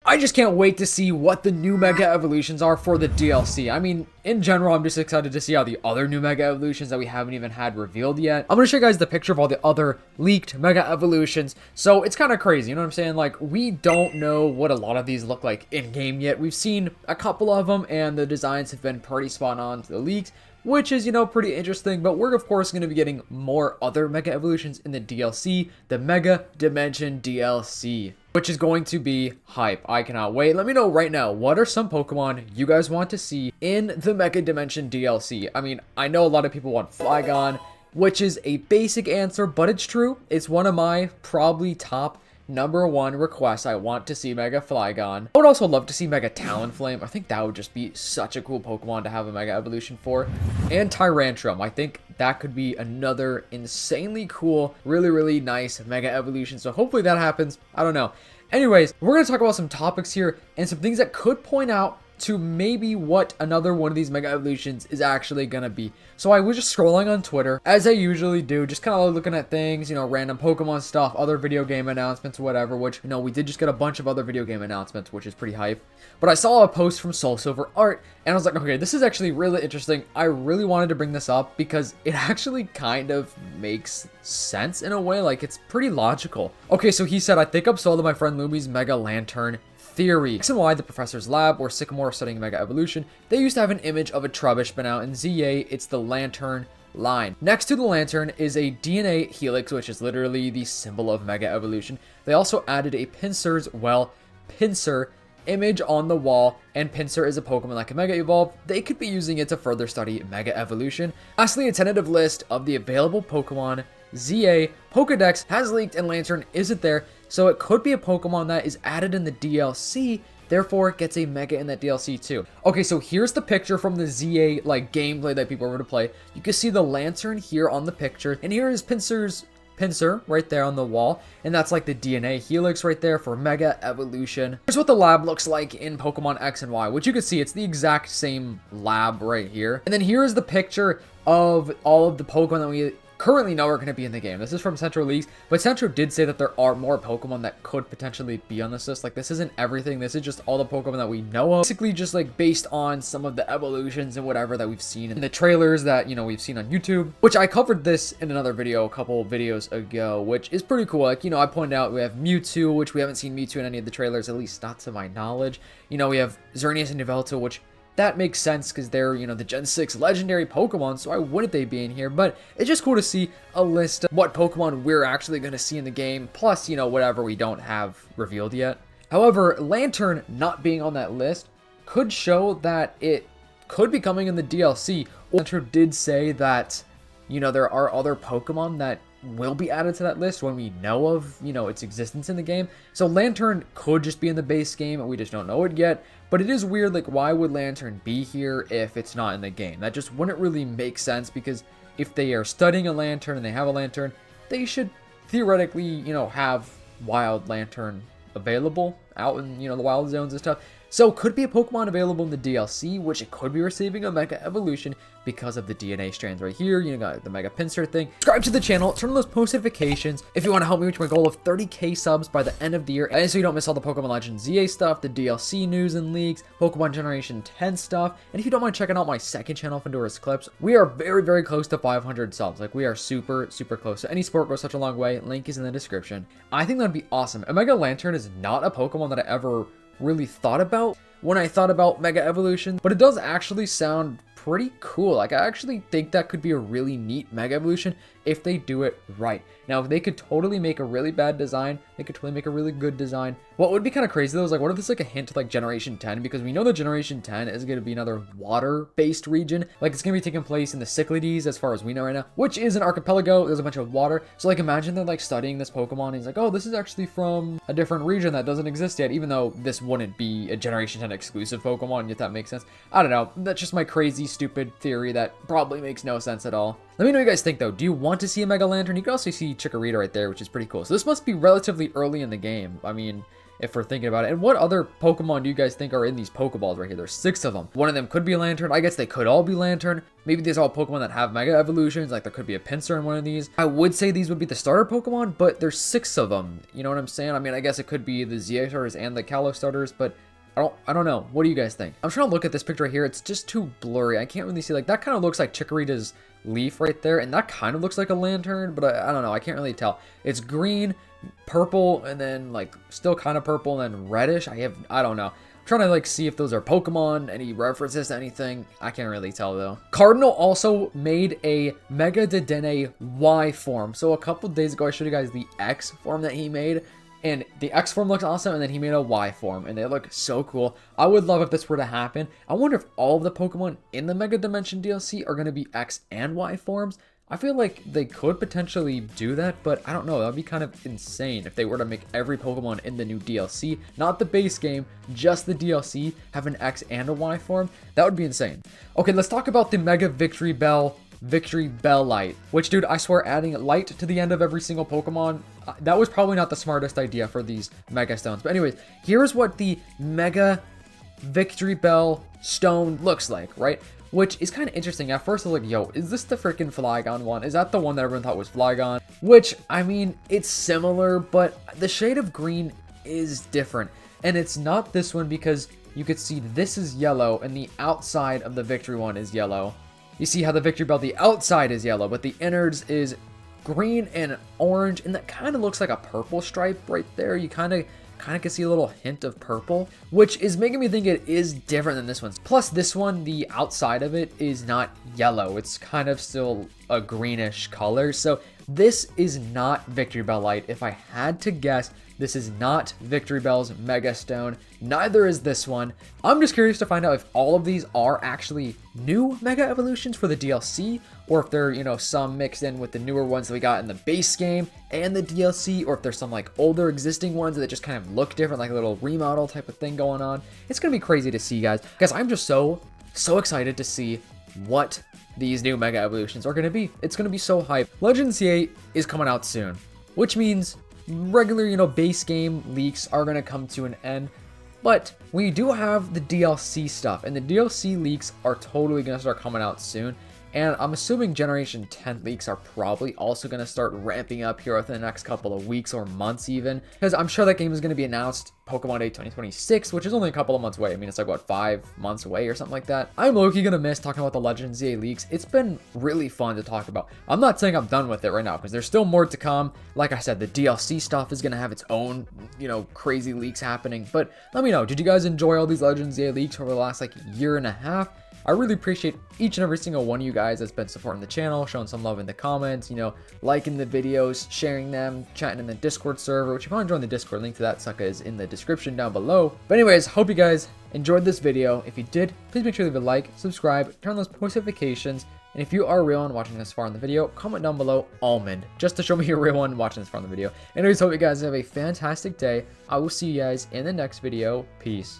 I just can't wait to see what the new Mega Evolutions are for the DLC. I mean, in general, I'm just excited to see how the other new Mega Evolutions that we haven't even had revealed yet. I'm gonna show you guys the picture of all the other leaked Mega Evolutions. So it's kind of crazy, you know what I'm saying? Like, we don't know what a lot of these look like in-game yet. We've seen a couple of them, and the designs have been pretty spot on to the leaks, which is, you know, pretty interesting. But we're, of course, going to be getting more other Mega Evolutions in the DLC, the Mega Dimension DLC, which is going to be hype. I cannot wait. Let me know right now, what are some Pokemon you guys want to see in the Mega Dimension DLC? I mean, I know a lot of people want Flygon, which is a basic answer, but it's true. It's one of my probably top #1 request. I want to see Mega Flygon. I would also love to see Mega Talonflame. I think that would just be such a cool Pokemon to have a Mega Evolution for. And Tyrantrum. I think that could be another insanely cool, really nice Mega Evolution. So hopefully that happens. I don't know. Anyways, we're going to talk about some topics here and some things that could point out to maybe what another one of these Mega Evolutions is actually gonna be. So I was just scrolling on Twitter, as I usually do, just kind of looking at things, you know, random Pokemon stuff, other video game announcements, whatever, which, you know, we did just get a bunch of other video game announcements, which is pretty hype. But I saw a post from Soul Silver Art, and I was like, okay, this is actually really interesting. I really wanted to bring this up because it actually kind of makes sense in a way, like it's pretty logical. Okay, so he said, I think I'm sold on my friend Lumi's Mega Lantern theory. X and Y, the professor's lab, or Sycamore studying Mega Evolution, they used to have an image of a Trubbish, but now in ZA, it's the Lantern line. Next to the Lantern is a DNA helix, which is literally the symbol of Mega Evolution. They also added a Pinsir's, well, Pinsir image on the wall, and Pinsir is a Pokemon that can Mega Evolve. They could be using it to further study Mega Evolution. Lastly, a tentative list of the available Pokemon ZA Pokedex has leaked and Lantern isn't there, so it could be a Pokemon that is added in the DLC, therefore it gets a Mega in that DLC too. Okay, so here's the picture from the ZA like gameplay that people are going to play. You can see the Lantern here on the picture, and here is Pinsir right there on the wall, and that's like the DNA helix right there for Mega Evolution. Here's what the lab looks like in Pokemon X and Y, which you can see it's the exact same lab right here. And then here is the picture of all of the Pokemon that we currently know are going to be in the game. This is from Central Leagues, but Central did say that there are more Pokemon that could potentially be on this list. Like, this isn't everything. This is just all the Pokemon that we know of. Basically, just like based on some of the evolutions and whatever that we've seen in the trailers that, you know, we've seen on YouTube, which I covered this in another video a couple videos ago, which is pretty cool. Like, you know, I pointed out we have Mewtwo, which we haven't seen Mewtwo in any of the trailers, at least not to my knowledge. You know, we have Xerneas and Yveltal, which that makes sense because they're, you know, the Gen 6 legendary Pokemon, so why wouldn't they be in here? But it's just cool to see a list of what Pokemon we're actually going to see in the game, plus, you know, whatever we don't have revealed yet. However, Lantern not being on that list could show that it could be coming in the DLC. Lantern did say that, you know, there are other Pokemon that will be added to that list when we know of, you know, its existence in the game. So Lantern could just be in the base game and we just don't know it yet. But it is weird, like, why would Lantern be here if it's not in the game? That just wouldn't really make sense, because if they are studying a Lantern and they have a Lantern, they should theoretically, you know, have Wild Lantern available out in, you know, the wild zones and stuff. So could be a Pokemon available in the DLC, which it could be receiving a Mega Evolution because of the DNA strands right here. You know, got the Mega Pinsir thing. Subscribe to the channel, turn on those post notifications if you want to help me reach my goal of 30k subs by the end of the year, and so you don't miss all the Pokemon Legends ZA stuff, the DLC news and leaks, Pokemon Generation 10 stuff. And if you don't mind checking out my second channel, Fandora's Clips, we are very close to 500 subs. Like, we are super close. So any support goes such a long way. Link is in the description. I think that'd be awesome. A Mega Lantern is not a Pokemon that I ever really thought about when I thought about Mega Evolution, but it does actually sound pretty cool. Like, I actually think that could be a really neat Mega Evolution if they do it right. Now, they could totally make a really bad design. They could totally make a really good design. What would be kind of crazy though is, like, what if this like a hint to like Generation 10? Because we know that Generation 10 is going to be another water-based region. Like, it's going to be taking place in the Cyclades as far as we know right now, which is an archipelago. There's a bunch of water. So like, imagine they're like studying this Pokemon and he's like, oh, this is actually from a different region that doesn't exist yet, even though this wouldn't be a Generation 10 exclusive Pokemon, if that makes sense. I don't know. That's just my crazy, stupid theory that probably makes no sense at all. Let me know what you guys think though. Do you want to see a Mega Lantern? You can also see Chikorita right there, which is pretty cool. So this must be relatively early in the game. I mean, if we're thinking about it. And what other Pokemon do you guys think are in these Pokeballs right here? There's 6 of them. One of them could be a Lantern. I guess they could all be Lantern. Maybe these are all Pokemon that have Mega Evolutions, like there could be a Pinsir in one of these. I would say these would be the starter Pokemon, but there's 6 of them. You know what I'm saying? I mean, I guess it could be the ZX starters and the Kalos starters, but I don't know. What do you guys think? I'm trying to look at this picture right here. It's just too blurry. I can't really see. Like, that kind of looks like Chikorita's leaf right there, and that kind of looks like a Lantern, but I don't know. I can't really tell. It's green, purple, and then like still kind of purple, and then reddish. I don't know. I'm trying to like see if those are Pokemon, any references to anything. I can't really tell though. Cardinal also made a Mega Dedenne Y form. So a couple days ago, I showed you guys the X form that he made. And the X form looks awesome, and then he made a Y form, and they look so cool. I would love if this were to happen. I wonder if all of the Pokemon in the Mega Dimension DLC are going to be X and Y forms. I feel like they could potentially do that, but I don't know. That would be kind of insane if they were to make every Pokemon in the new DLC, not the base game, just the DLC, have an X and a Y form. That would be insane. Okay, let's talk about the Mega Victory Bell light, which, dude, I swear adding light to the end of every single Pokemon, that was probably not the smartest idea for these Mega Stones. But anyways, here's what the Mega Victory Bell stone looks like, right? Which is kind of interesting. At first I was like, yo, is this the freaking Flygon one? Is that the one that everyone thought was Flygon? Which, I mean, it's similar, but the shade of green is different. And it's not this one because you could see this is yellow and the outside of the Victory one is yellow. You see how the Victory Bell, the outside is yellow, but the innards is green and orange, and that kind of looks like a purple stripe right there. You kind of can see a little hint of purple, which is making me think it is different than this one. Plus, this one, the outside of it is not yellow. It's kind of still a greenish color. So this is not Victory Bell Light. If I had to guess, this is not Victory Bell's Mega Stone. Neither is this one. I'm just curious to find out if all of these are actually new Mega Evolutions for the DLC, or if they're, you know, some mixed in with the newer ones that we got in the base game and the DLC, or if there's some like older existing ones that just kind of look different, like a little remodel type of thing going on. It's gonna be crazy to see, guys. Guys, I'm just so excited to see what these new Mega Evolutions are gonna be. It's gonna be so hype. Legends Z8 is coming out soon, which means regular, you know, base game leaks are going to come to an end, but we do have the DLC stuff, and the DLC leaks are totally going to start coming out soon. And I'm assuming Generation 10 leaks are probably also going to start ramping up here within the next couple of weeks or months even, because I'm sure that game is going to be announced Pokemon Day 2026, which is only a couple of months away. I mean, it's like, what, 5 months away or something like that. I'm low-key going to miss talking about the Legends Z8 leaks. It's been really fun to talk about. I'm not saying I'm done with it right now, because there's still more to come. Like I said, the DLC stuff is going to have its own, you know, crazy leaks happening. But let me know, did you guys enjoy all these Legends Z8 leaks over the last, like, year and a half? I really appreciate each and every single one of you guys that's been supporting the channel, showing some love in the comments, you know, liking the videos, sharing them, chatting in the Discord server, which if you want to join the Discord, link to that sucker is in the description down below. But anyways, hope you guys enjoyed this video. If you did, please make sure to leave a like, subscribe, turn on those post notifications, and if you are a real one watching this far in the video, comment down below almond, just to show me you're a real one watching this far in the video. Anyways, hope you guys have a fantastic day. I will see you guys in the next video. Peace.